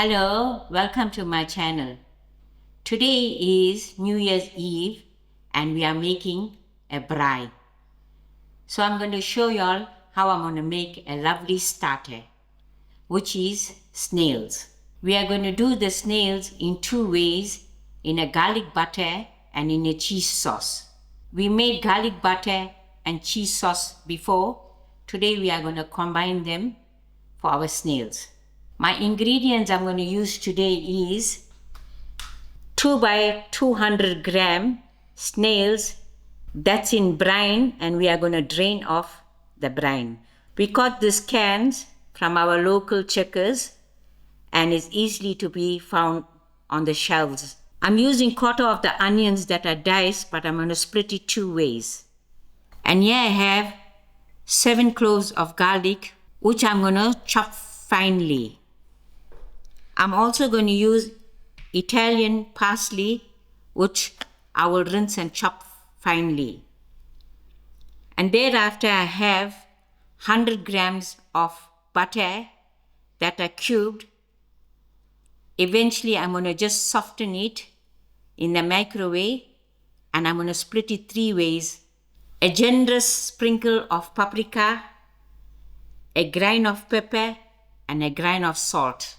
Hello, welcome to my channel. Today is New Year's Eve and we are making a braai. So I'm going to show y'all how I'm going to make a lovely starter, which is snails. We are going to do the snails in two ways, in a garlic butter and in a cheese sauce. We made garlic butter and cheese sauce before. Today we are going to combine them for our snails. My ingredients I'm going to use today is 2 by 200 gram snails. That's in brine and we are going to drain off the brine. We got these cans from our local checkers and it's easily to be found on the shelves. I'm using quarter of the onions that are diced, but I'm going to split it two ways. And here I have 7 cloves of garlic, which I'm going to chop finely. I'm also going to use Italian parsley, which I will rinse and chop finely. And thereafter I have 100 grams of butter that are cubed. Eventually I'm going to just soften it in the microwave and I'm going to split it 3 ways. A generous sprinkle of paprika, a grain of pepper and a grain of salt.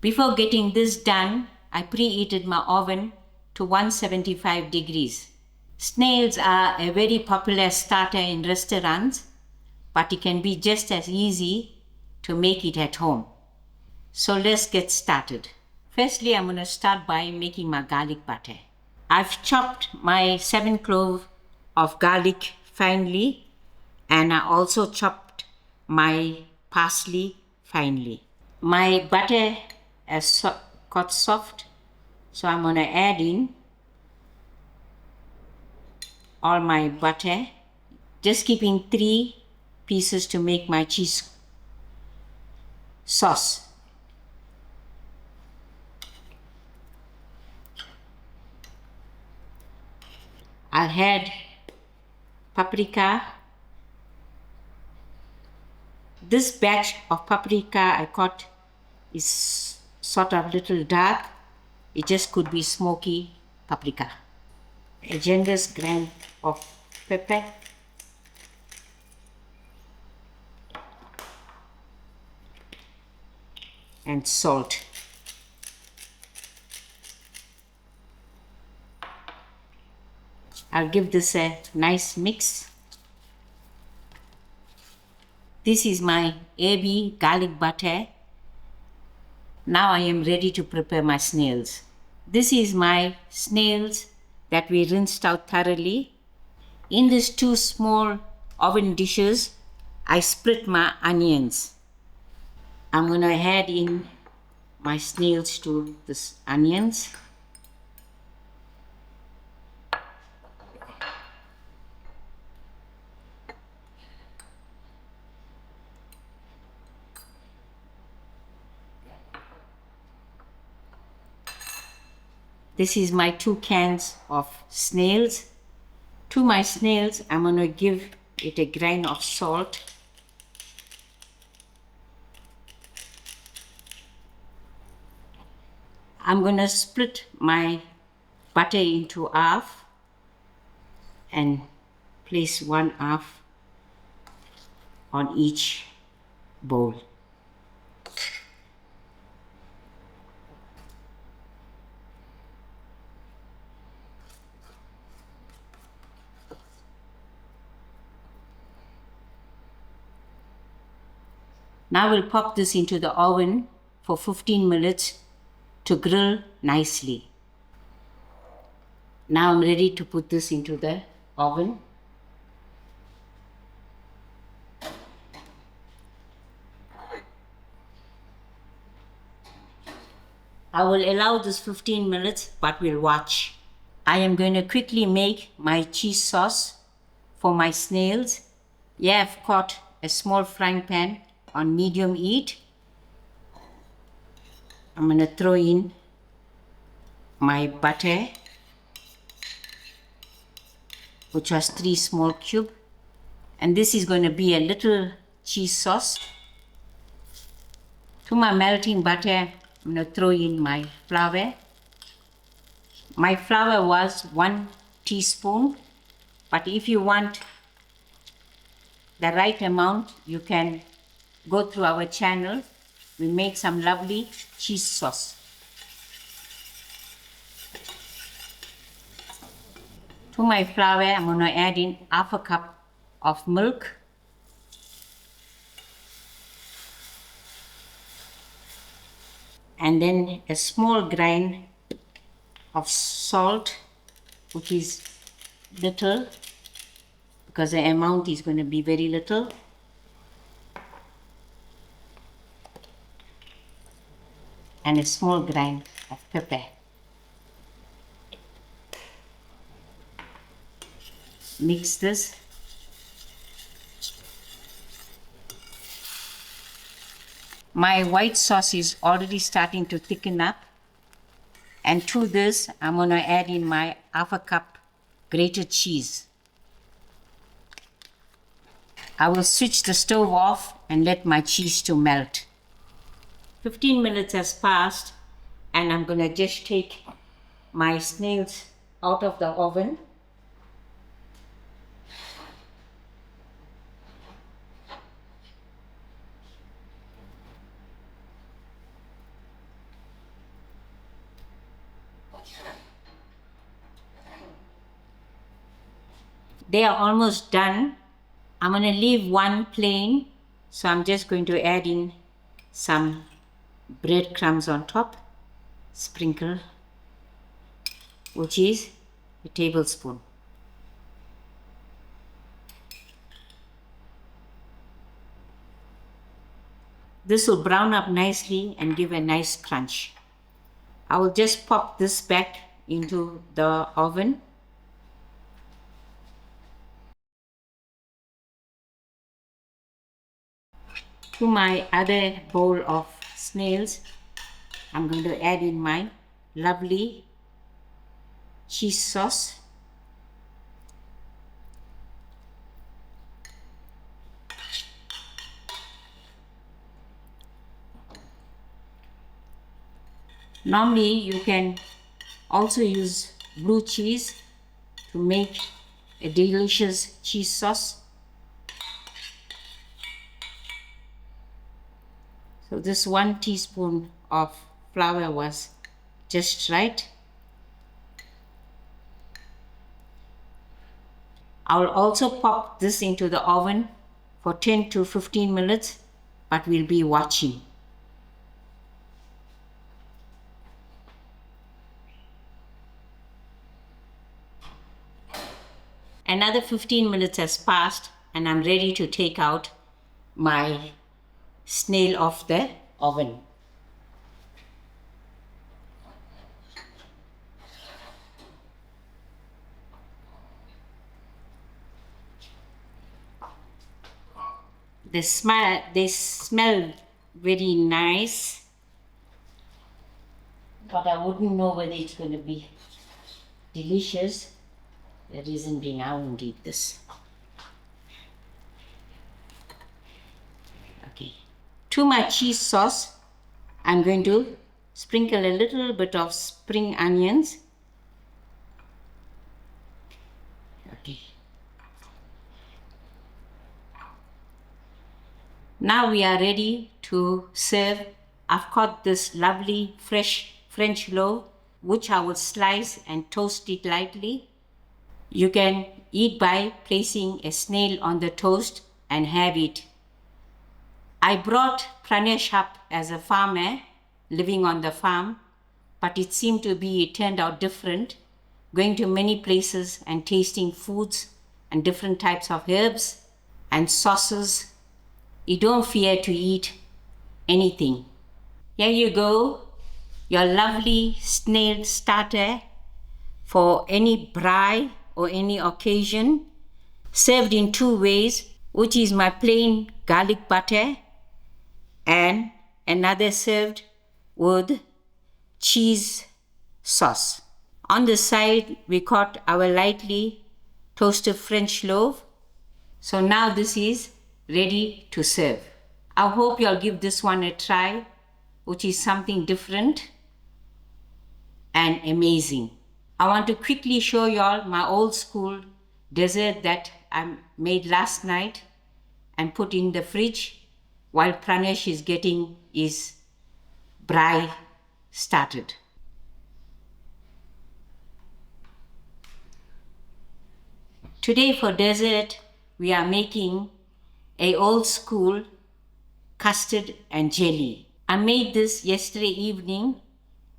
Before getting this done, I preheated my oven to 175 degrees. Snails are a very popular starter in restaurants, but it can be just as easy to make it at home. So let's get started. Firstly, I'm going to start by making my garlic butter. I've chopped my 7 cloves of garlic finely, and I also chopped my parsley finely. My butter has got soft, so I'm going to add in all my butter, just keeping 3 pieces to make my cheese sauce. I'll add paprika. This batch of paprika I got is sort of little dark. It just could be smoky paprika. A generous grain of pepper. And salt. I'll give this a nice mix. This is my AB garlic butter. Now I am ready to prepare my snails. This is my snails that we rinsed out thoroughly. In these 2 small oven dishes, I split my onions. I'm going to add in my snails to these onions. This is my 2 cans of snails. To my snails, I'm going to give it a grain of salt. I'm going to split my butter into half and place 1 half on each bowl. Now we'll pop this into the oven for 15 minutes to grill nicely. Now I'm ready to put this into the oven. I will allow this 15 minutes, but we'll watch. I am going to quickly make my cheese sauce for my snails. Yeah, I've got a small frying pan on medium heat. I'm going to throw in my butter, which was 3 small cubes, and this is going to be a little cheese sauce. To my melting butter, I'm going to throw in my flour. My flour was 1 teaspoon, but if you want the right amount, you can go through our channel. We make some lovely cheese sauce. To my flour, I'm going to add in half a cup of milk. And then a small grain of salt, which is little, because the amount is going to be very little. And a small grain of pepper. Mix this. My white sauce is already starting to thicken up. And to this, I'm going to add in my half a cup grated cheese. I will switch the stove off and let my cheese to melt. 15 minutes has passed, and I'm going to just take my snails out of the oven. They are almost done. I'm going to leave one plain, so I'm just going to add in some breadcrumbs on top, sprinkle, which is a tablespoon. This will brown up nicely and give a nice crunch. I will just pop this back into the oven. To my other bowl of snails, I'm going to add in my lovely cheese sauce. Normally, you can also use blue cheese to make a delicious cheese sauce. So this 1 teaspoon of flour was just right. I will also pop this into the oven for 10 to 15 minutes, but we'll be watching. Another 15 minutes has passed, and I'm ready to take out my snail off the oven. They smell very nice, but I wouldn't know whether it's going to be delicious. The reason being, I won't eat this. Okay. To my cheese sauce, I'm going to sprinkle a little bit of spring onions. Okay. Now we are ready to serve. I've got this lovely fresh French loaf, which I will slice and toast it lightly. You can eat by placing a snail on the toast and have it. I brought Pranesh up as a farmer living on the farm, but it seemed to be, it turned out different, going to many places and tasting foods and different types of herbs and sauces. You don't fear to eat anything. Here you go, your lovely snail starter for any braai or any occasion, served in 2 ways, which is my plain garlic butter and another served with cheese sauce. On the side, we got our lightly toasted French loaf. So now this is ready to serve. I hope you'll give this one a try. which is something different and amazing. I want to quickly show y'all my old school dessert that I made last night and put in the fridge while Pranesh is getting his braai started. Today for dessert, we are making a old school custard and jelly. I made this yesterday evening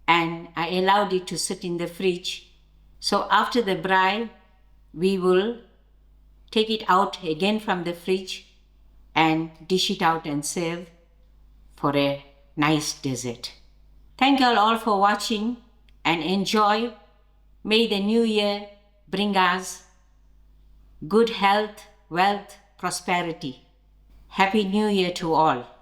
and I allowed it to sit in the fridge. So after the braai, we will take it out again from the fridge and dish it out and serve for a nice dessert. Thank you all for watching and enjoy. May the new year bring us good health, wealth, prosperity. Happy New Year to all.